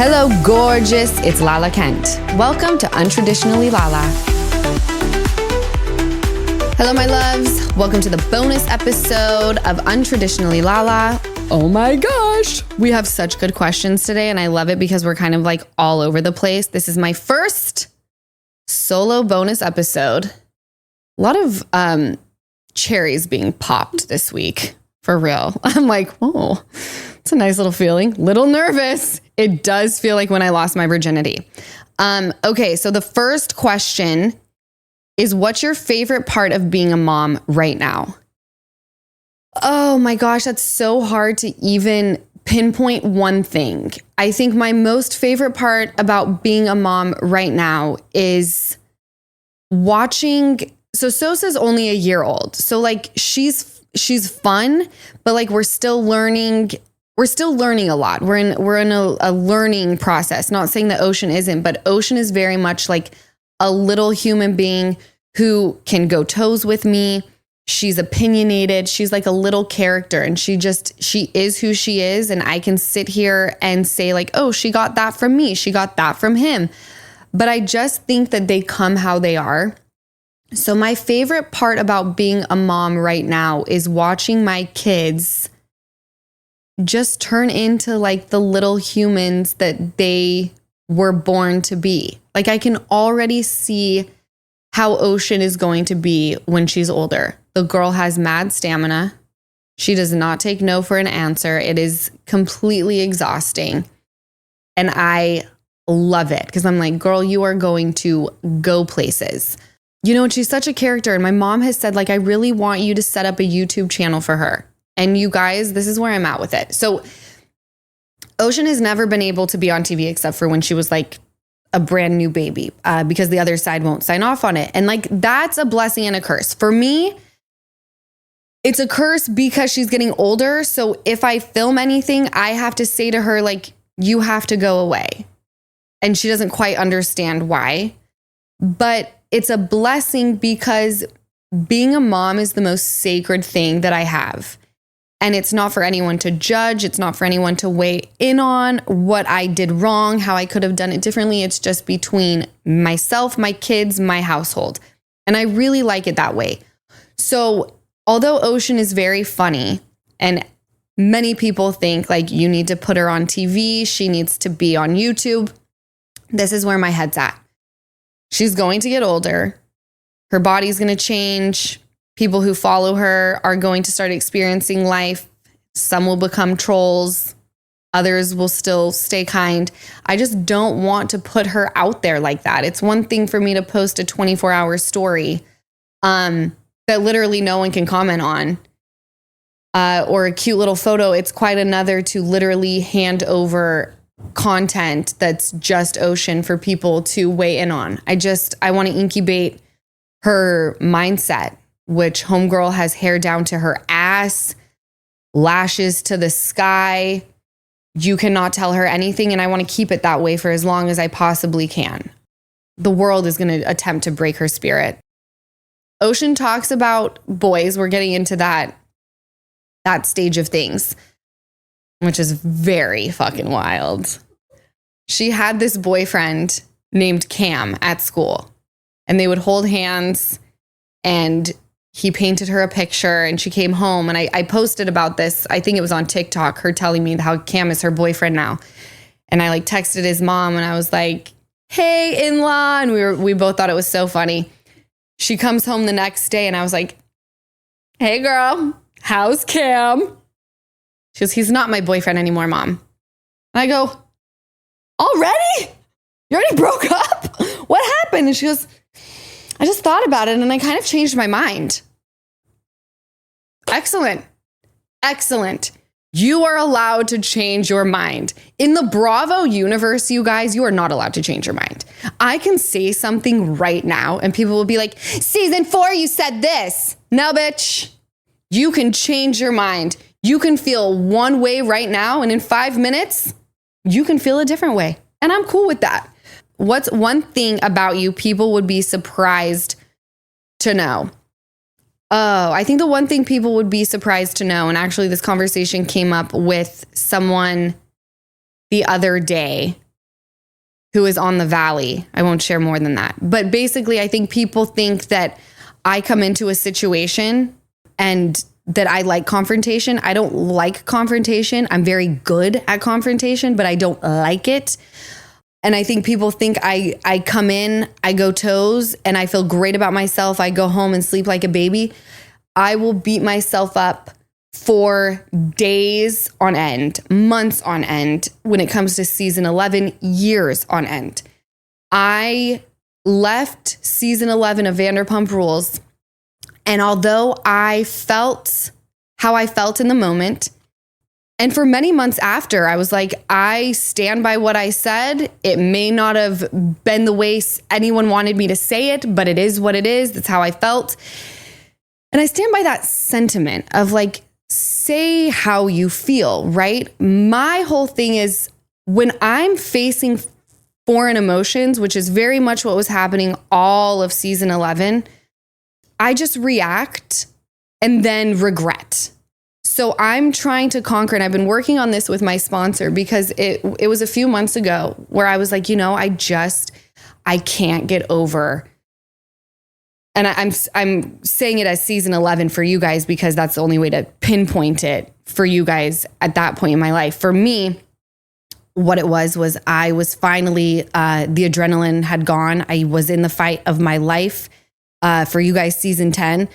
Hello, gorgeous. It's Lala Kent. Welcome to Untraditionally Lala. Hello, my loves. Welcome to the bonus episode of Untraditionally Lala. Oh my gosh. We have such good questions today, and I love it because we're kind of like all over the place. This is my first solo bonus episode. A lot of cherries being popped this week, for real. I'm like, oh, it's a nice little feeling. Little nervous. It does feel like when I lost my virginity. Okay, so the first question is, what's your favorite part of being a mom right now? Oh my gosh, that's so hard to even pinpoint one thing. I think my most favorite part about being a mom right now is watching. So Sosa's only a year old. So like she's fun, but like we're still learning a lot. We're in a learning process. Not saying that Ocean isn't, but Ocean is very much like a little human being who can go toes with me. She's opinionated. She's like a little character, and she is who she is. And I can sit here and say like, oh, she got that from me. She got that from him. But I just think that they come how they are. So my favorite part about being a mom right now is watching my kids just turn into like the little humans that they were born to be. Like I can already see how Ocean is going to be when she's older. The girl has mad stamina. She does not take no for an answer. It is completely exhausting. And I love it because I'm like, girl, you are going to go places. You know, and she's such a character. And my mom has said, like, I really want you to set up a YouTube channel for her. And you guys, this is where I'm at with it. So Ocean has never been able to be on TV except for when she was like a brand new baby because the other side won't sign off on it. And like, that's a blessing and a curse. For me, it's a curse because she's getting older. So if I film anything, I have to say to her, like, you have to go away. And she doesn't quite understand why. But it's a blessing because being a mom is the most sacred thing that I have. And it's not for anyone to judge. It's not for anyone to weigh in on what I did wrong, how I could have done it differently. It's just between myself, my kids, my household. And I really like it that way. So although Ocean is very funny and many people think like you need to put her on TV, she needs to be on YouTube, this is where my head's at. She's going to get older. Her body's going to change. People who follow her are going to start experiencing life. Some will become trolls. Others will still stay kind. I just don't want to put her out there like that. It's one thing for me to post a 24-hour story that literally no one can comment on or a cute little photo. It's quite another to literally hand over content that's just Ocean for people to weigh in on. I want to incubate her mindset, which homegirl has hair down to her ass, lashes to the sky. You cannot tell her anything, and I want to keep it that way for as long as I possibly can. The world is going to attempt to break her spirit. Ocean talks about boys. We're getting into that stage of things, which is very fucking wild. She had this boyfriend named Cam at school, and they would hold hands, and he painted her a picture, and she came home, and I posted about this. I think it was on TikTok, her telling me how Cam is her boyfriend now. And I like texted his mom, and I was like, hey, in-law. And we both thought it was so funny. She comes home the next day, and I was like, hey girl, how's Cam? She goes, he's not my boyfriend anymore, Mom. And I go, already? You already broke up? What happened? And she goes, I just thought about it and I kind of changed my mind. Excellent. Excellent. You are allowed to change your mind. In the Bravo universe, you guys, you are not allowed to change your mind. I can say something right now and people will be like, season 4, you said this. No, bitch. You can change your mind. You can feel one way right now, and in 5 minutes, you can feel a different way. And I'm cool with that. What's one thing about you people would be surprised to know? Oh, I think the one thing people would be surprised to know, and actually this conversation came up with someone the other day, who is on the valley. I won't share more than that. But basically, I think people think that I come into a situation and that I like confrontation. I don't like confrontation. I'm very good at confrontation, but I don't like it. And I think people think I come in, I go toes, and I feel great about myself. I go home and sleep like a baby. I will beat myself up for days on end, months on end, when it comes to season 11, years on end. I left season 11 of Vanderpump Rules, and although I felt how I felt in the moment, and for many months after, I was like, I stand by what I said. It may not have been the way anyone wanted me to say it, but it is what it is. That's how I felt. And I stand by that sentiment of like, say how you feel, right? My whole thing is when I'm facing foreign emotions, which is very much what was happening all of season 11, I just react and then regret. So I'm trying to conquer, and I've been working on this with my sponsor because it was a few months ago where I was like, I can't get over. And I'm saying it as season 11 for you guys because that's the only way to pinpoint it for you guys at that point in my life. For me, what it was I was finally, the adrenaline had gone. I was in the fight of my life. For you guys, season 10.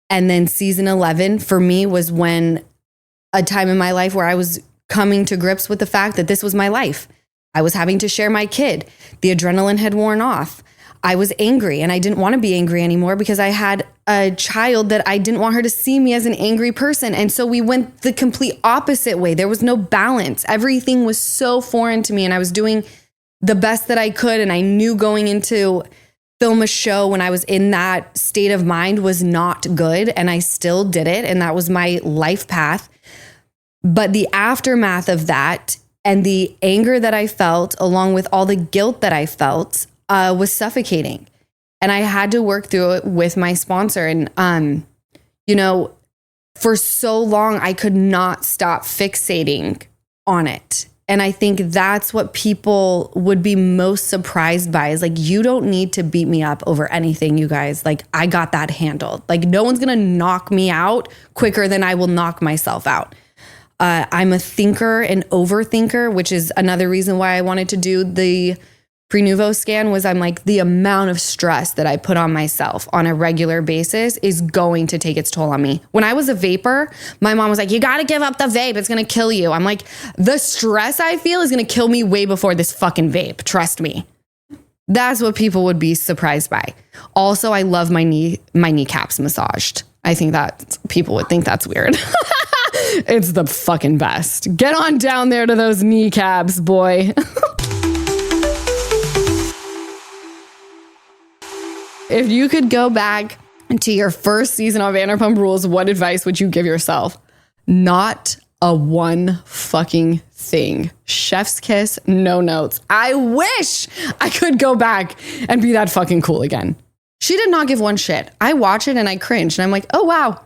And then season 11 for me was when a time in my life where I was coming to grips with the fact that this was my life. I was having to share my kid. The adrenaline had worn off. I was angry and I didn't want to be angry anymore because I had a child that I didn't want her to see me as an angry person. And so we went the complete opposite way. There was no balance. Everything was so foreign to me and I was doing the best that I could. And I knew going into film a show when I was in that state of mind was not good. And I still did it. And that was my life path. But the aftermath of that and the anger that I felt, along with all the guilt that I felt, was suffocating. And I had to work through it with my sponsor. And, for so long, I could not stop fixating on it. And I think that's what people would be most surprised by is like, you don't need to beat me up over anything, you guys. Like, I got that handled. Like, no one's going to knock me out quicker than I will knock myself out. I'm a thinker and overthinker, which is another reason why I wanted to do the Prenuvo scan was I'm like, the amount of stress that I put on myself on a regular basis is going to take its toll on me. When I was a vapor, my mom was like, you got to give up the vape. It's going to kill you. I'm like, the stress I feel is going to kill me way before this fucking vape. Trust me. That's what people would be surprised by. Also, I love my kneecaps massaged. I think that people would think that's weird. It's the fucking best. Get on down there to those kneecaps, boy. If you could go back to your first season of Vanderpump Rules, what advice would you give yourself? Not a one fucking thing. Chef's kiss, no notes. I wish I could go back and be that fucking cool again. She did not give one shit. I watch it and I cringe and I'm like, oh wow,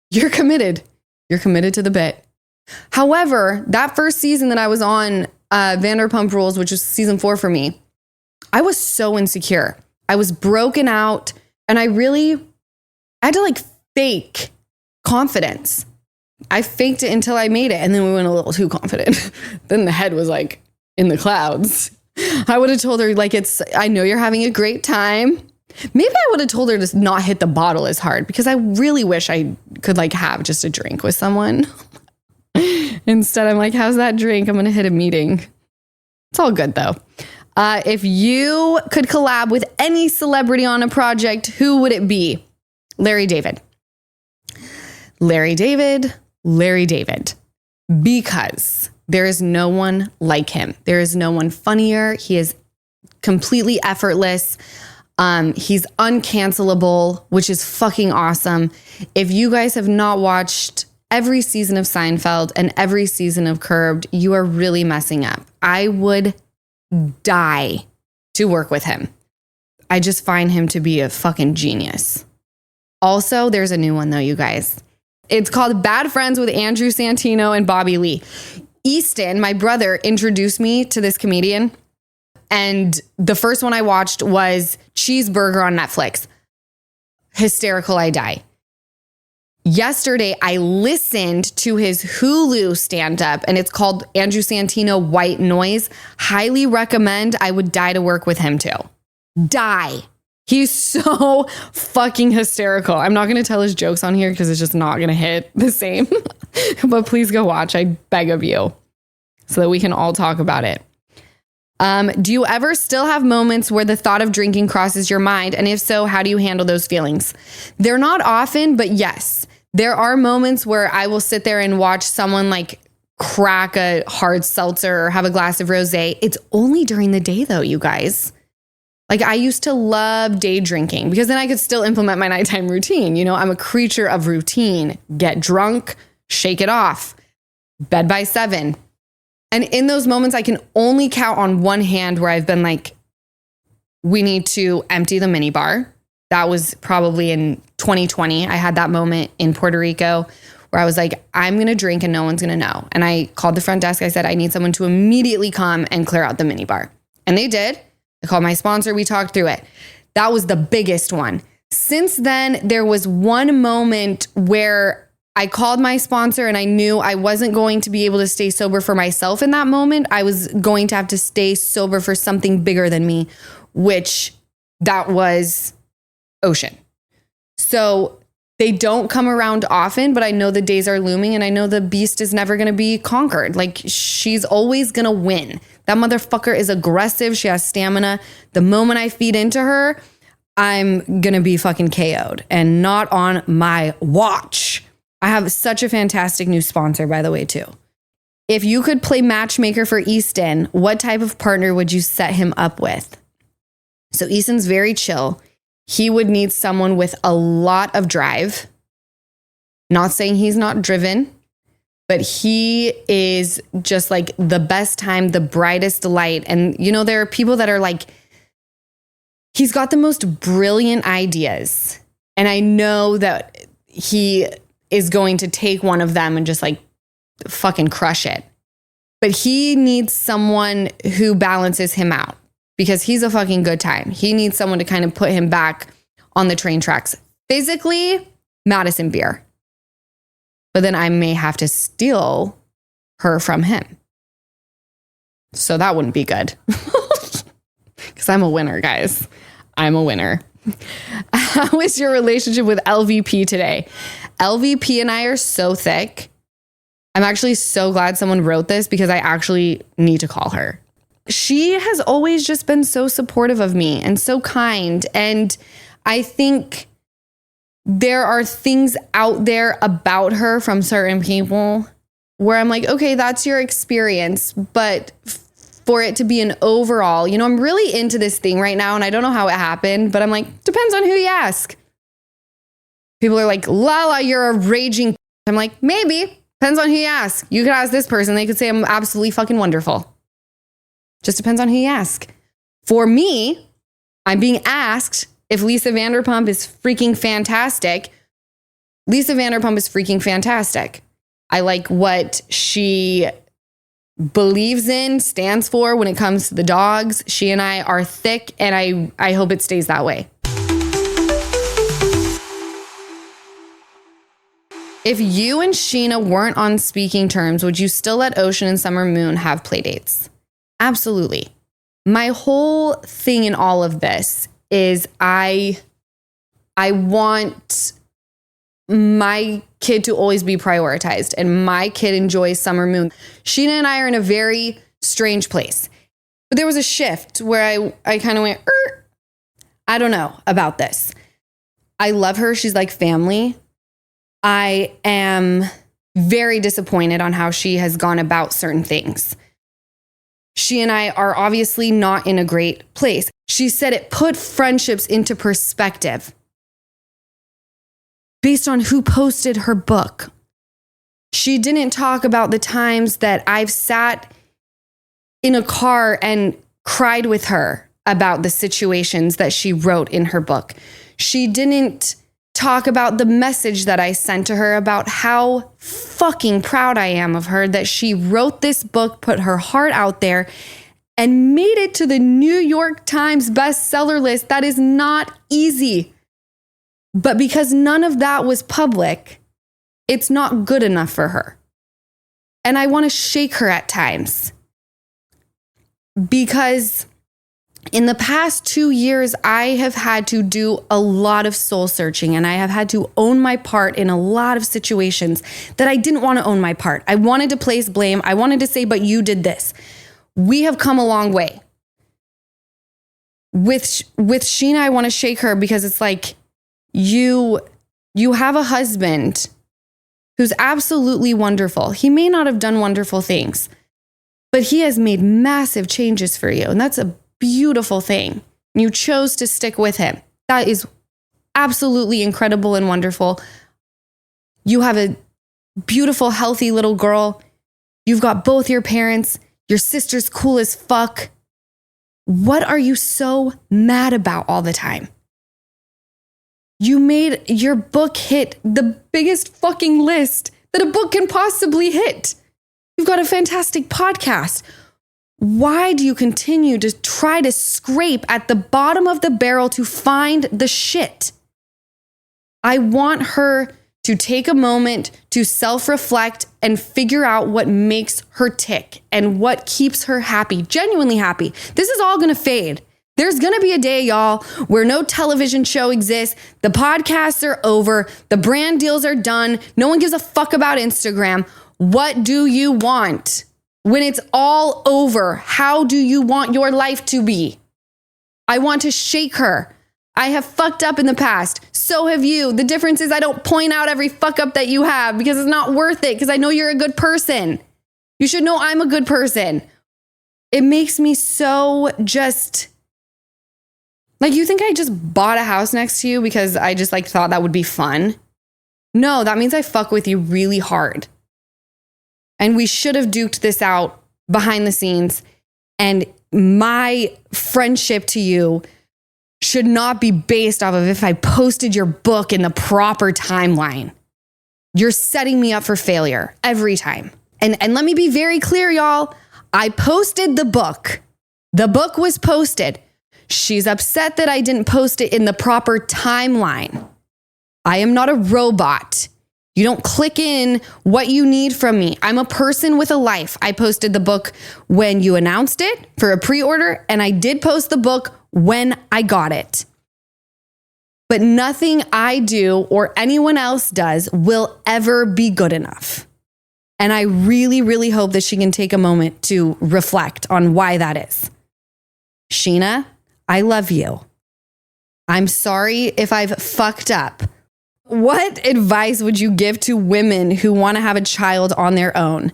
you're committed. You're committed to the bit. However, that first season that I was on Vanderpump Rules, which was season 4 for me, I was so insecure. I was broken out and I had to like fake confidence. I faked it until I made it. And then we went a little too confident. Then the head was like in the clouds. I would have told her like, I know you're having a great time. Maybe I would have told her to not hit the bottle as hard because I really wish I could like have just a drink with someone. Instead, I'm like, how's that drink? I'm going to hit a meeting. It's all good though. If you could collab with any celebrity on a project, who would it be? Larry David. Larry David. Because there is no one like him. There is no one funnier. He is completely effortless. He's uncancelable, which is fucking awesome. If you guys have not watched every season of Seinfeld and every season of Curbed, you are really messing up. I would die to work with him. I just find him to be a fucking genius. Also, there's a new one though, you guys. It's called Bad Friends with Andrew Santino and Bobby Lee. Easton, my brother, introduced me to this comedian. And the first one I watched was Cheeseburger on Netflix. Hysterical, I die. Yesterday, I listened to his Hulu stand-up, and it's called Andrew Santino White Noise. Highly recommend. I would die to work with him too. Die. He's so fucking hysterical. I'm not going to tell his jokes on here because it's just not going to hit the same. But please go watch. I beg of you, so that we can all talk about it. Do you ever still have moments where the thought of drinking crosses your mind? And if so, how do you handle those feelings? They're not often, but yes, there are moments where I will sit there and watch someone like crack a hard seltzer or have a glass of rosé. It's only during the day though, you guys. Like I used to love day drinking because then I could still implement my nighttime routine. You know, I'm a creature of routine. Get drunk, shake it off, bed by 7. And in those moments, I can only count on one hand where I've been like, we need to empty the minibar. That was probably in 2020. I had that moment in Puerto Rico where I was like, I'm going to drink and no one's going to know. And I called the front desk. I said, I need someone to immediately come and clear out the minibar. And they did. I called my sponsor. We talked through it. That was the biggest one. Since then, there was one moment where I called my sponsor and I knew I wasn't going to be able to stay sober for myself in that moment. I was going to have to stay sober for something bigger than me, which that was Ocean. So they don't come around often, but I know the days are looming and I know the beast is never going to be conquered. Like she's always going to win. That motherfucker is aggressive. She has stamina. The moment I feed into her, I'm going to be fucking KO'd and not on my watch. I have such a fantastic new sponsor, by the way, too. If you could play matchmaker for Easton, what type of partner would you set him up with? So Easton's very chill. He would need someone with a lot of drive. Not saying he's not driven, but he is just like the best time, the brightest light. And, you know, there are people that are like, he's got the most brilliant ideas. And I know that he is going to take one of them and just like fucking crush it. But he needs someone who balances him out because he's a fucking good time. He needs someone to kind of put him back on the train tracks. Physically, Madison Beer. But then I may have to steal her from him. So that wouldn't be good. Because I'm a winner, guys. I'm a winner. How is your relationship with LVP today? LVP and I are so thick. I'm actually so glad someone wrote this because I actually need to call her. She has always just been so supportive of me and so kind. And I think there are things out there about her from certain people where I'm like, okay, that's your experience. But for it to be an overall, you know, I'm really into this thing right now and I don't know how it happened, but I'm like, depends on who you ask. People are like, Lala, you're a raging. I'm like, maybe. Depends on who you ask. You could ask this person. They could say I'm absolutely fucking wonderful. Just depends on who you ask. For me, I'm being asked if Lisa Vanderpump is freaking fantastic. Lisa Vanderpump is freaking fantastic. I like what she believes in, stands for when it comes to the dogs. She and I are thick, and I hope it stays that way. If you and Scheana weren't on speaking terms, would you still let Ocean and Summer Moon have play dates? Absolutely. My whole thing in all of this is I want my kid to always be prioritized, and my kid enjoys Summer Moon. Scheana and I are in a very strange place. But there was a shift where I kind of went, I don't know about this. I love her. She's like family. I am very disappointed on how she has gone about certain things. She and I are obviously not in a great place. She said it put friendships into perspective based on who posted her book. She didn't talk about the times that I've sat in a car and cried with her about the situations that she wrote in her book. She didn't talk about the message that I sent to her about how fucking proud I am of her that she wrote this book, put her heart out there, and made it to the New York Times bestseller list. That is not easy. But because none of that was public, it's not good enough for her. And I want to shake her at times. Because in the past 2 years, I have had to do a lot of soul searching, and I have had to own my part in a lot of situations that I didn't want to own my part. I wanted to place blame. I wanted to say, but you did this. We have come a long way. With Scheana, I want to shake her because it's like, you have a husband who's absolutely wonderful. He may not have done wonderful things, but he has made massive changes for you. And that's a beautiful thing. You chose to stick with him. That is absolutely incredible and wonderful. You have a beautiful, healthy little girl. You've got both your parents. Your sister's cool as fuck. What are you so mad about all the time? You made your book hit the biggest fucking list that a book can possibly hit. You've got a fantastic podcast. Why do you continue to try to scrape at the bottom of the barrel to find the shit? I want her to take a moment to self-reflect and figure out what makes her tick and what keeps her happy, genuinely happy. This is all going to fade. There's going to be a day, y'all, where no television show exists. The podcasts are over. The brand deals are done. No one gives a fuck about Instagram. What do you want? When it's all over, how do you want your life to be? I want to shake her. I have fucked up in the past. So have you. The difference is I don't point out every fuck up that you have because it's not worth it, because I know you're a good person. You should know I'm a good person. It makes me so just... like, you think I just bought a house next to you because I just like thought that would be fun? No, that means I fuck with you really hard. And we should have duked this out behind the scenes. And my friendship to you should not be based off of if I posted your book in the proper timeline. You're setting me up for failure every time. And let me be very clear, y'all. I posted the book. The book was posted. She's upset that I didn't post it in the proper timeline. I am not a robot. You don't click in what you need from me. I'm a person with a life. I posted the book when you announced it for a pre-order, and I did post the book when I got it. But nothing I do or anyone else does will ever be good enough. And I really, really hope that she can take a moment to reflect on why that is. Scheana, I love you. I'm sorry if I've fucked up. What advice would you give to women who want to have a child on their own?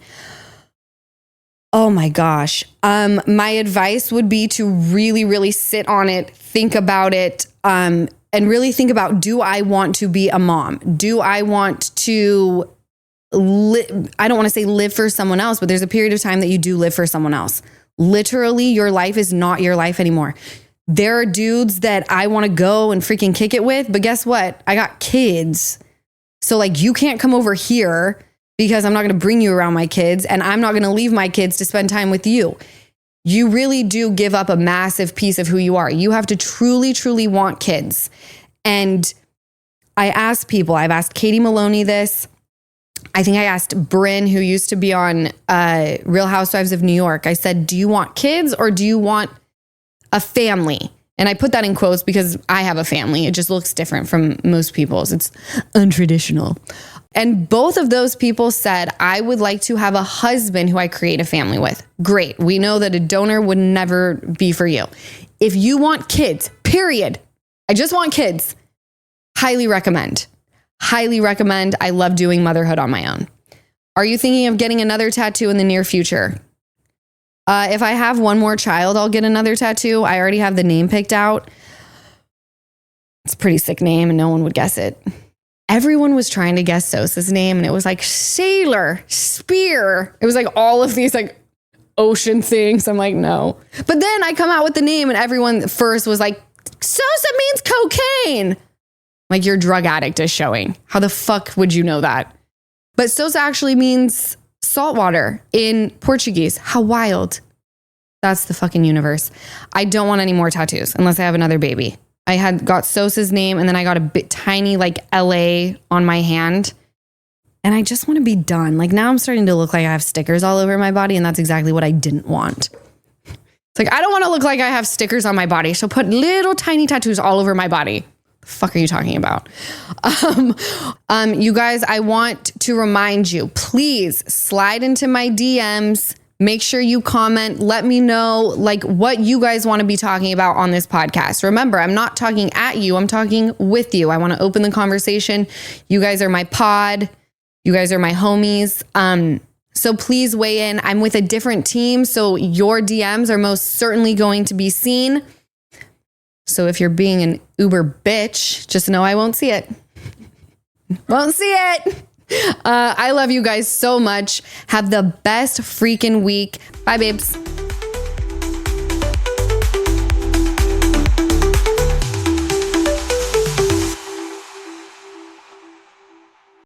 Oh my gosh. My advice would be to really, really sit on it, think about it, and really think about, do I want to be a mom? Do I want to I don't want to say live for someone else, but there's a period of time that you do live for someone else. Literally, your life is not your life anymore. There are dudes that I want to go and freaking kick it with, but guess what? I got kids. So like, you can't come over here because I'm not going to bring you around my kids, and I'm not going to leave my kids to spend time with you. You really do give up a massive piece of who you are. You have to truly, truly want kids. And I ask people, I've asked Katie Maloney this. I think I asked Brynn, who used to be on Real Housewives of New York. I said, do you want kids or do you want a family? And I put that in quotes because I have a family. It just looks different from most people's. It's untraditional. And both of those people said, I would like to have a husband who I create a family with. Great. We know that a donor would never be for you. If you want kids, period. I just want kids. Highly recommend. Highly recommend. I love doing motherhood on my own. Are you thinking of getting another tattoo in the near future? If I have one more child, I'll get another tattoo. I already have the name picked out. It's a pretty sick name and no one would guess it. Everyone was trying to guess Sosa's name and it was like sailor, spear. It was like all of these like ocean things. I'm like, no. But then I come out with the name and everyone first was like, Sosa means cocaine. Like, your drug addict is showing. How the fuck would you know that? But Sosa actually means saltwater in Portuguese. How wild. That's the fucking universe. I don't want any more tattoos unless I have another baby. I had got Sosa's name and then I got a bit tiny like LA on my hand. And I just want to be done. Like now I'm starting to look like I have stickers all over my body. And that's exactly what I didn't want. It's like, I don't want to look like I have stickers on my body. So put little tiny tattoos all over my body. The fuck are you talking about? You guys, I want to remind you, please slide into my DMs. Make sure you comment. Let me know like what you guys want to be talking about on this podcast. Remember, I'm not talking at you. I'm talking with you. I want to open the conversation. You guys are my pod. You guys are my homies. So please weigh in. I'm with a different team, so your DMs are most certainly going to be seen. So if you're being an uber bitch, just know I won't see it. Won't see it. I love you guys so much. Have the best freaking week. Bye, babes.